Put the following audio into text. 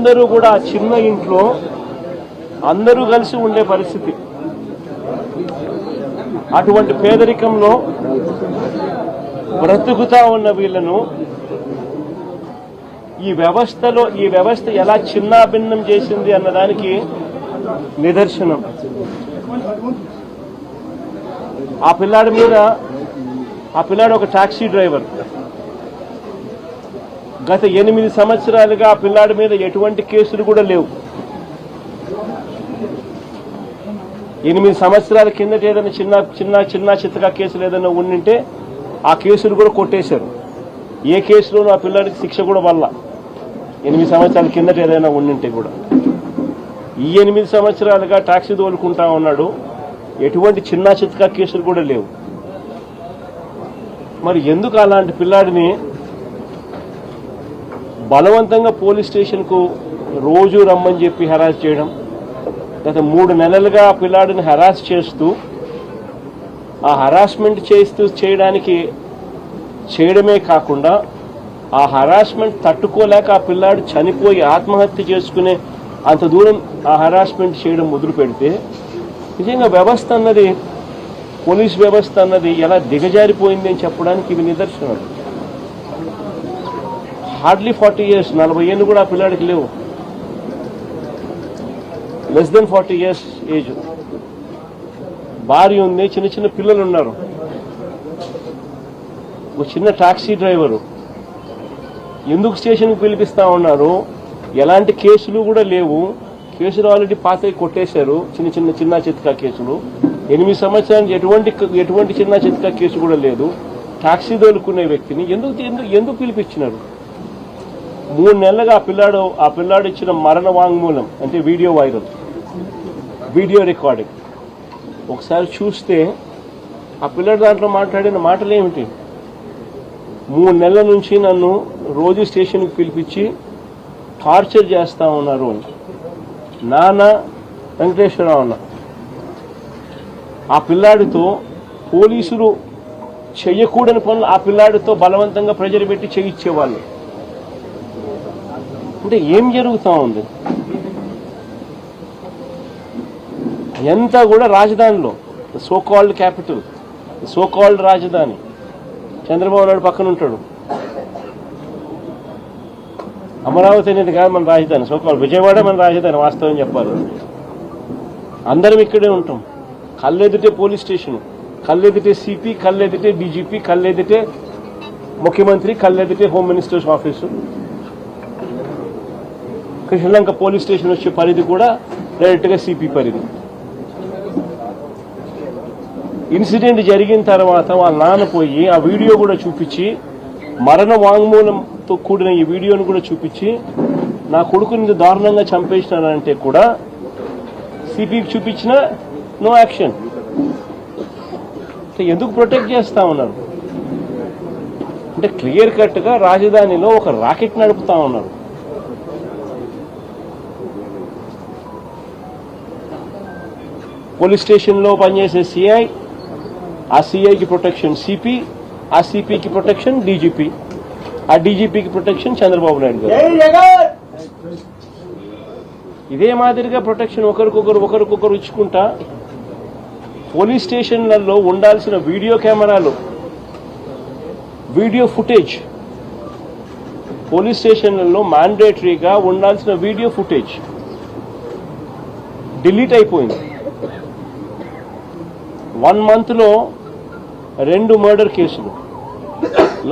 అందరూ కూడా ఆ చిన్న ఇంట్లో అందరూ కలిసి ఉండే పరిస్థితి. అటువంటి పేదరికంలో బ్రతుకుతా ఉన్న వీళ్ళను ఈ వ్యవస్థ ఎలా చిన్నాభిన్నం చేసింది అన్నదానికి నిదర్శనం. ఆ పిల్లాడు ఒక టాక్సీ డ్రైవర్. గత 8 సంవత్సరాలుగా ఆ పిల్లాడి మీద ఎటువంటి కేసులు కూడా లేవు. 8 సంవత్సరాల కిందట ఏదైనా చిన్న చిత్తగా కేసులు ఏదైనా ఉండింటే ఆ కేసులు కూడా కొట్టేశారు. ఏ కేసులోనూ ఆ పిల్లాడికి శిక్ష కూడా వల్ల 8 సంవత్సరాల కిందట ఏదైనా ఉండింటే కూడా. ఈ 8 సంవత్సరాలుగా టాక్సీ తోలుకుంటా ఉన్నాడు. ఎటువంటి చిన్న చిత్తగా కేసులు కూడా లేవు. మరి ఎందుకు అలాంటి పిల్లాడిని బలవంతంగా పోలీస్ స్టేషన్కు రోజు రమ్మని చెప్పి హెరాస్ చేయడం, గత 3 నెలలుగా ఆ పిల్లాడిని హెరాస్ చేస్తూ ఆ హెరాస్మెంట్ చేయడమే కాకుండా ఆ హెరాస్మెంట్ తట్టుకోలేక ఆ పిల్లాడు చనిపోయి ఆత్మహత్య చేసుకునే అంత దూరం ఆ హెరాస్మెంట్ చేయడం మొదలు పెడితే నిజంగా పోలీస్ వ్యవస్థ అన్నది ఎలా దిగజారిపోయింది అని చెప్పడానికి ఇవి నిదర్శనం. హార్డ్లీ 40 years, 40 ఏళ్ళు కూడా ఆ పిల్లాడికి లేవు. Less than 40 years age. భార్య ఉంది, చిన్న పిల్లలు ఉన్నారు. ఒక చిన్న టాక్సీ డ్రైవరు. ఎందుకు స్టేషన్కి పిలిపిస్తా ఉన్నారు? ఎలాంటి కేసులు కూడా లేవు. కేసులు ఆల్రెడీ పాతవి కొట్టేశారు. చిన్న చితకా కేసులు. 8 సంవత్సరానికి ఎటువంటి చిన్న చితకా కేసు కూడా లేదు. టాక్సీ తోలుకునే వ్యక్తిని ఎందుకు పిలిపించినారు? 3 నెలలుగా ఆ పిల్లాడు ఇచ్చిన మరణ వాంగ్మూలం అంటే వీడియో రికార్డింగ్ ఒకసారి చూస్తే ఆ పిల్లాడు దాంట్లో మాట్లాడిన మాటలు ఏమిటి? 3 నెలల నుంచి నన్ను రోజు స్టేషన్కి పిలిపించి టార్చర్ చేస్తా ఉన్నారు అని. నాన్న వెంకటేశ్వరరావు అన్న ఆ పిల్లాడితో పోలీసులు చెయ్యకూడని పనులు ఆ పిల్లాడితో బలవంతంగా ప్రెజర్ పెట్టి చేయించేవాళ్ళు. అంటే ఏం జరుగుతూ ఉంది? ఎంత కూడా రాజధానిలో so called capital, so called రాజధాని చంద్రబాబు నాయుడు పక్కన ఉంటాడు. అమరావతి అనేది కాదు మన రాజధాని. సో కాల్డ్ విజయవాడ మన రాజధాని. వాస్తవం చెప్పాలి. అందరం ఇక్కడే ఉంటాం. కళ్ళెదిటే పోలీస్ స్టేషన్, కళ్ళెదిటే సిపి, కళ్ళెదిటే డీజీపీ, కళ్ళెదిటే ముఖ్యమంత్రి, కళ్ళెదిటే home ministers office. Sri Lanka police station వచ్చే పరిధి కూడా డైరెక్ట్గా సిపి పరిధి. ఇన్సిడెంట్ జరిగిన తర్వాత వాళ్ళ నాన్న పోయి ఆ వీడియో కూడా చూపించి, మరణ వాంగ్మూలంతో కూడిన ఈ వీడియోను కూడా చూపించి, నా కొడుకుని దారుణంగా చంపేసినారంటే కూడా సిపికి చూపించిన నో యాక్షన్. ఎందుకు ప్రొటెక్ట్ చేస్తా ఉన్నారు? అంటే క్లియర్ కట్గా రాజధానిలో ఒక రాకెట్ నడుపుతా ఉన్నారు. పోలీస్ స్టేషన్లో పనిచేసే సిఐ, ఆ సిఐకి ప్రొటెక్షన్ సిపి, ఆ సిపికి ప్రొటెక్షన్ డీజీపీ, ఆ డీజీపీకి ప్రొటెక్షన్ చంద్రబాబు నాయుడు గారు. ఇదే మాదిరిగా ప్రొటెక్షన్ ఒకరికొకరు ఇచ్చుకుంటా పోలీస్ స్టేషన్లలో ఉండాల్సిన వీడియో కెమెరాలు, వీడియో ఫుటేజ్, పోలీస్ స్టేషన్లలో మ్యాండేటరీగా ఉండాల్సిన వీడియో ఫుటేజ్ డిలీట్ అయిపోయింది. 1 month లో 2 మర్డర్ కేసులు.